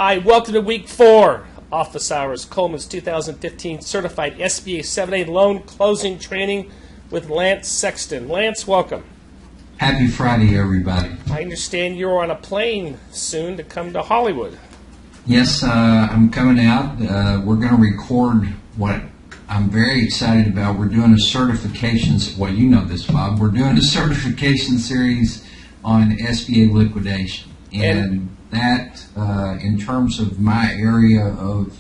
Hi, welcome to week 4, Office Hours, Coleman's 2015 Certified SBA 7A Loan Closing Training with Lance Sexton. Lance, welcome. Happy Friday, everybody. I understand you're on a plane soon to come to Hollywood. Yes, I'm coming out. We're going to record what I'm very excited about. We're doing a certifications, well, you know this, Bob. We're doing a certification series on SBA liquidation. And that, in terms of my area of,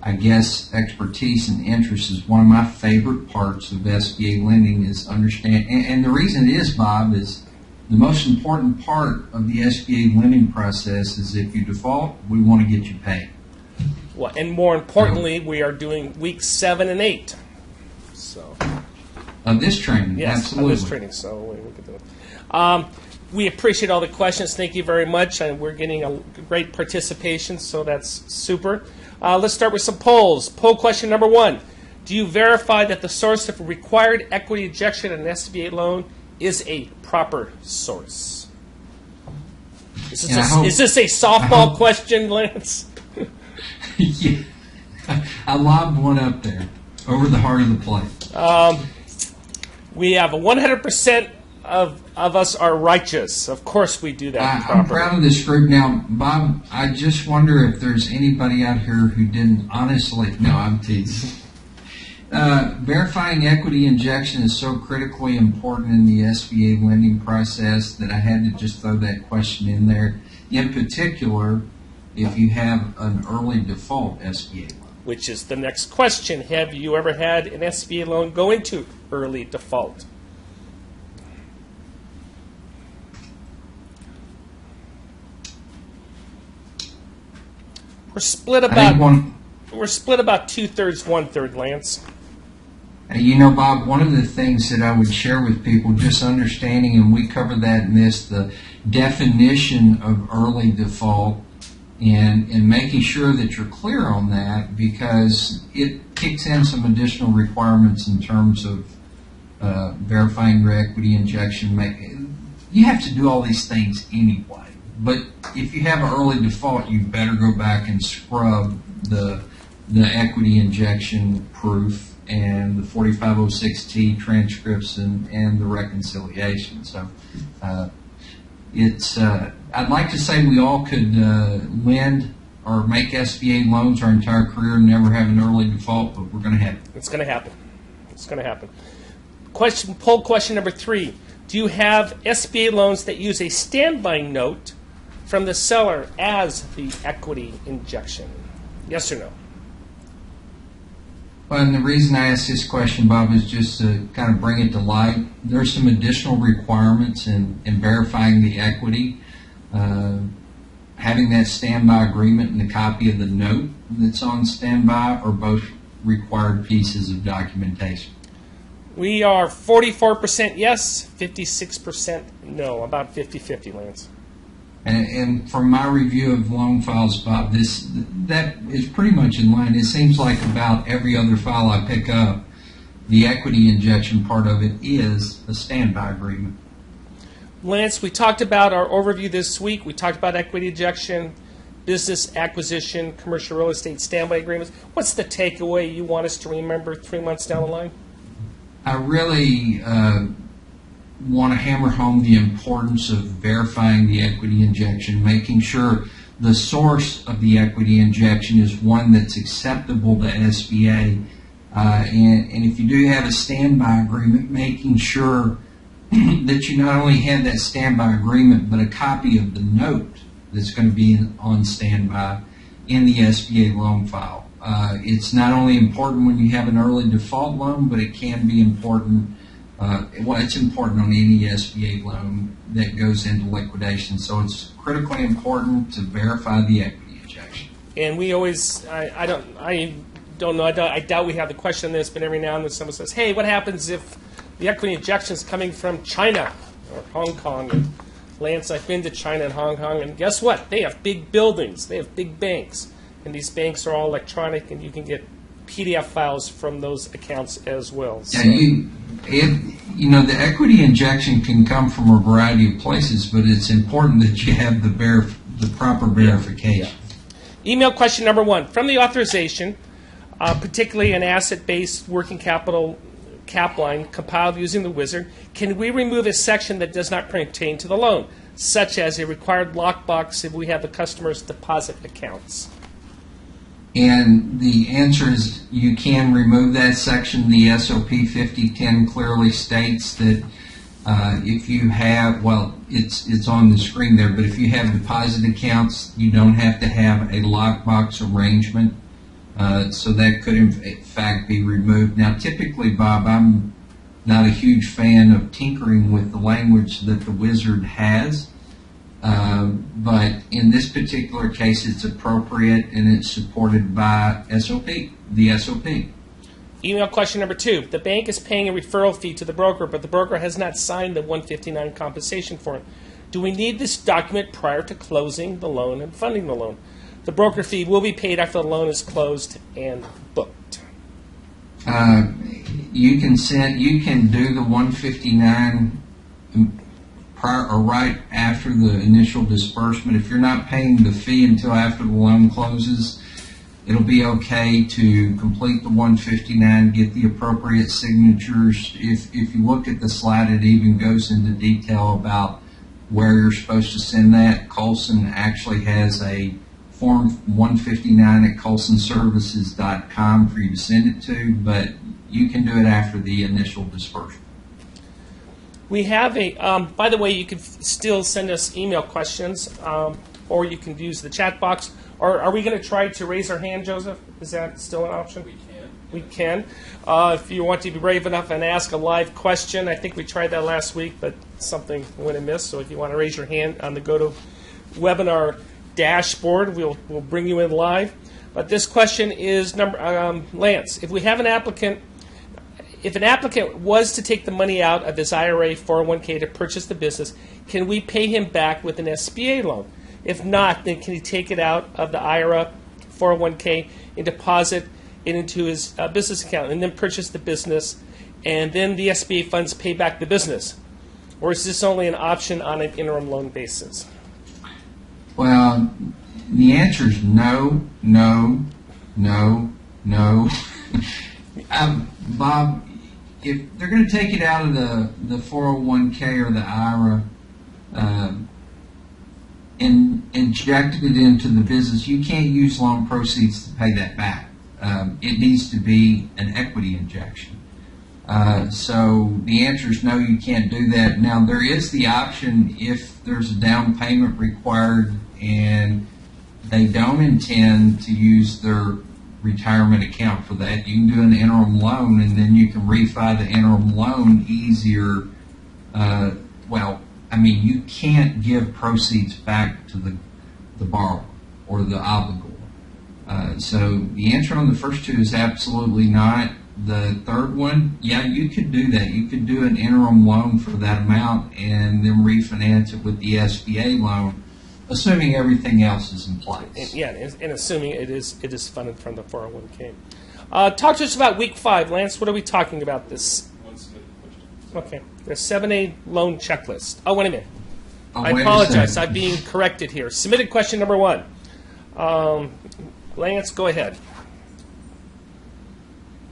I guess, expertise and interest, is one of my favorite parts of SBA lending is understand. And the reason it is, Bob, is the most important part of the SBA lending process is if you default, we want to get you paid. Well, and more importantly, we are doing weeks 7 and 8. So of this training, yes, absolutely. Of this training. So we can do it. We appreciate all the questions. Thank you very much. And we're getting a great participation, so that's super. Let's start with some polls. Poll question number 1. Do you verify that the source of required equity injection in an SBA loan is a proper source? Is this a softball question, Lance? Yeah. I lobbed one up there over the heart of the plate. We have a 100% of us are righteous. Of course we do that properly. I'm proud of this group. Now, Bob, I just wonder if there's anybody out here who didn't honestly, no, I'm teasing. Verifying equity injection is so critically important in the SBA lending process that I had to just throw that question in there. In particular, if you have an early default SBA loan. Which is the next question. Have you ever had an SBA loan go into early default? We're split about 2/3, 1/3, Lance. You know, Bob, one of the things that I would share with people, just understanding, and we cover that in this, the definition of early default, and making sure that you're clear on that, because it kicks in some additional requirements in terms of verifying your equity injection. You have to do all these things anyway. But if you have an early default, you better go back and scrub the equity injection proof and the 4506T transcripts and the reconciliation. So I'd like to say we all could lend or make SBA loans our entire career and never have an early default, but we're going to have it. It's going to happen. It's going to happen. Poll question number 3. Do you have SBA loans that use a standby note from the seller as the equity injection? Yes or no? Well, and the reason I asked this question, Bob, is just to kind of bring it to light. There's some additional requirements in verifying the equity. Having that standby agreement and a copy of the note that's on standby are both required pieces of documentation. We are 44% yes, 56% no, about 50-50, Lance. And from my review of loan files, Bob, that is pretty much in line. It seems like about every other file I pick up, the equity injection part of it is a standby agreement. Lance, we talked about our overview this week. We talked about equity injection, business acquisition, commercial real estate standby agreements. What's the takeaway you want us to remember 3 months down the line? I really want to hammer home the importance of verifying the equity injection, making sure the source of the equity injection is one that's acceptable to SBA. And if you do have a standby agreement, making sure that you not only have that standby agreement, but a copy of the note that's going to be on standby in the SBA loan file. It's not only important when you have an early default loan, but it can be important. Well, it's important on any SBA loan that goes into liquidation. So it's critically important to verify the equity injection. And we always, I don't know, I doubt we have the question on this, but every now and then someone says, hey, what happens if the equity injection is coming from China or Hong Kong? And Lance, I've been to China and Hong Kong, and guess what? They have big buildings. They have big banks. And these banks are all electronic, and you can get PDF files from those accounts as well. So. You know, the equity injection can come from a variety of places, but it's important that you have the proper verification. Yeah. Email question number 1. From the authorization, particularly an asset-based working capital cap line compiled using the wizard, can we remove a section that does not pertain to the loan, such as a required lockbox if we have the customer's deposit accounts? And the answer is you can remove that section. The SOP 5010 clearly states that if you have, well, it's on the screen there, but if you have deposit accounts, you don't have to have a lockbox arrangement. So that could, in fact, be removed. Now, typically, Bob, I'm not a huge fan of tinkering with the language that the wizard has. But in this particular case, it's appropriate and it's supported by SOP, the SOP. Email question number 2. The bank is paying a referral fee to the broker, but the broker has not signed the 159 compensation form. Do we need this document prior to closing the loan and funding the loan? The broker fee will be paid after the loan is closed and booked. You can do the 159 prior or right after the initial disbursement. If you're not paying the fee until after the loan closes, it'll be okay to complete the 159, get the appropriate signatures. If you look at the slide, it even goes into detail about where you're supposed to send that. Coleman actually has a Form 159 at colsonservices.com for you to send it to, but you can do it after the initial disbursement. We have a, by the way, you can still send us email questions, or you can use the chat box. Or are we going to try to raise our hand, Joseph? Is that still an option? We can. If you want to be brave enough and ask a live question, I think we tried that last week, but something went amiss. So if you want to raise your hand on the GoToWebinar dashboard, we'll bring you in live. But this question is Lance. If we have an applicant, if an applicant was to take the money out of his IRA 401k to purchase the business, can we pay him back with an SBA loan? If not, then can he take it out of the IRA 401k and deposit it into his business account and then purchase the business, and then the SBA funds pay back the business? Or is this only an option on an interim loan basis? Well, the answer is no, no, no, no. Bob, if they're going to take it out of the 401k or the IRA and inject it into the business, you can't use loan proceeds to pay that back. It needs to be an equity injection. So the answer is no, you can't do that. Now, there is the option if there's a down payment required and they don't intend to use their retirement account for that, you can do an interim loan, and then you can refi the interim loan easier. Well, I mean, you can't give proceeds back to the borrower or the obligor. So the answer on the first two is absolutely not. The third one, yeah, you could do that. You could do an interim loan for that amount and then refinance it with the SBA loan, assuming everything else is in place. And assuming it is funded from the 401k. Talk to us about week 5, Lance. What are we talking about this? Okay, the 7A loan checklist. Oh, wait a minute. I apologize. I'm being corrected here. Submitted question number 1. Lance, go ahead.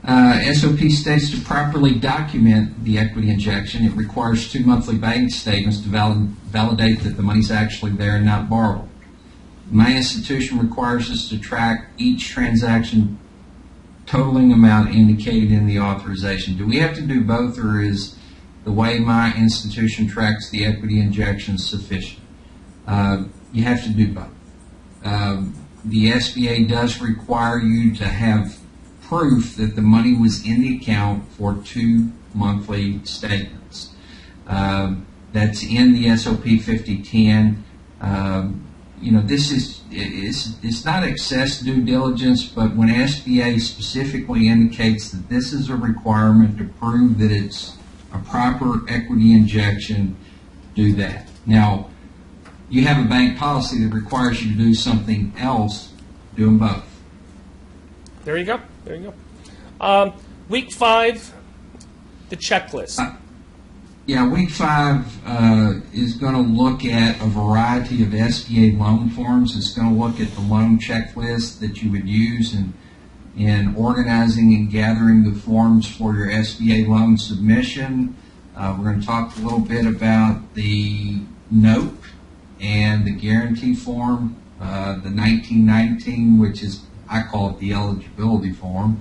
SOP states to properly document the equity injection, it requires 2 monthly bank statements to validate that the money's actually there and not borrowed. My institution requires us to track each transaction totaling amount indicated in the authorization. Do we have to do both, or is the way my institution tracks the equity injection sufficient? You have to do both. The SBA does require you to have proof that the money was in the account for 2 monthly statements. That's in the SOP 5010. This it's not excess due diligence, but when SBA specifically indicates that this is a requirement to prove that it's a proper equity injection, do that. Now, you have a bank policy that requires you to do something else, do them both. There you go. There you go. Week 5, the checklist. Yeah, week 5 is going to look at a variety of SBA loan forms. It's going to look at the loan checklist that you would use in organizing and gathering the forms for your SBA loan submission. We're going to talk a little bit about the note and the guarantee form, the 1919, which is, I call it the eligibility form.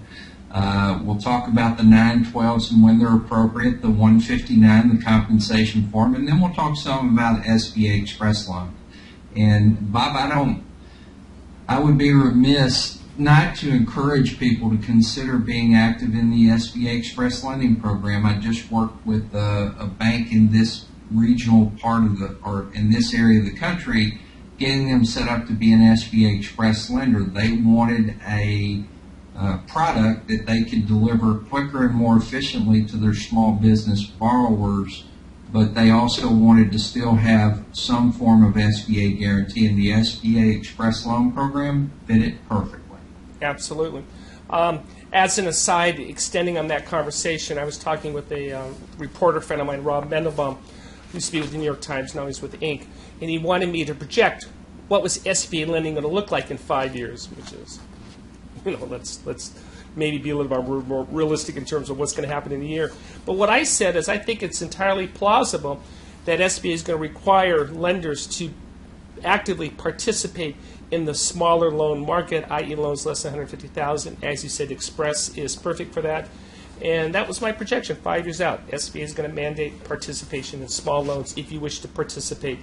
We'll talk about the 912s and when they're appropriate, the 159, the compensation form, and then we'll talk some about SBA Express loan. And Bob, I would be remiss not to encourage people to consider being active in the SBA Express lending program. I just worked with a bank in this regional part of or in this area of the country, getting them set up to be an SBA Express lender. They wanted a product that they could deliver quicker and more efficiently to their small business borrowers, but they also wanted to still have some form of SBA guarantee, and the SBA Express loan program fit it perfectly. Absolutely. As an aside, extending on that conversation, I was talking with a reporter friend of mine, Rob Mendelbaum, who used to be with the New York Times, now he's with Inc., and he wanted me to project what was SBA lending going to look like in 5 years, which is, let's maybe be a little more realistic in terms of what's going to happen in a year. But what I said is I think it's entirely plausible that SBA is going to require lenders to actively participate in the smaller loan market, i.e. loans less than $150,000. As you said, Express is perfect for that. And that was my projection 5 years out. SBA is going to mandate participation in small loans if you wish to participate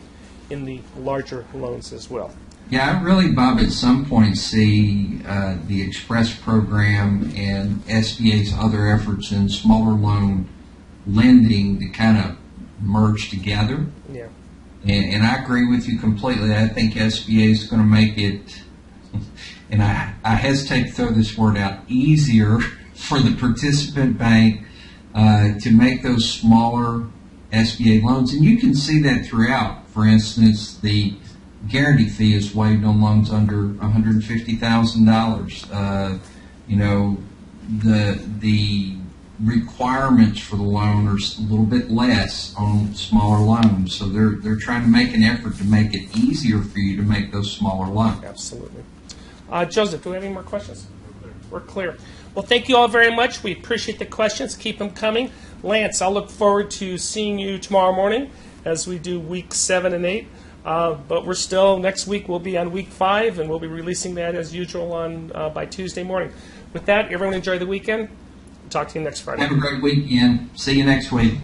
in the larger loans as well. Yeah, I really, Bob, at some point see the Express program and SBA's other efforts in smaller loan lending to kind of merge together. Yeah. And I agree with you completely. I think SBA is going to make it, and I hesitate to throw this word out, easier for the participant bank to make those smaller SBA loans. And you can see that throughout. For instance, the guarantee fee is waived on loans under $150,000. The requirements for the loan are a little bit less on smaller loans. So they're trying to make an effort to make it easier for you to make those smaller loans. Absolutely. Joseph, do we have any more questions? We're clear. Well, thank you all very much. We appreciate the questions. Keep them coming. Lance, I'll look forward to seeing you tomorrow morning as we do week 7 and 8. But we're still, next week we'll be on week 5, and we'll be releasing that as usual on by Tuesday morning. With that, everyone enjoy the weekend. Talk to you next Friday. Have a great weekend. See you next week.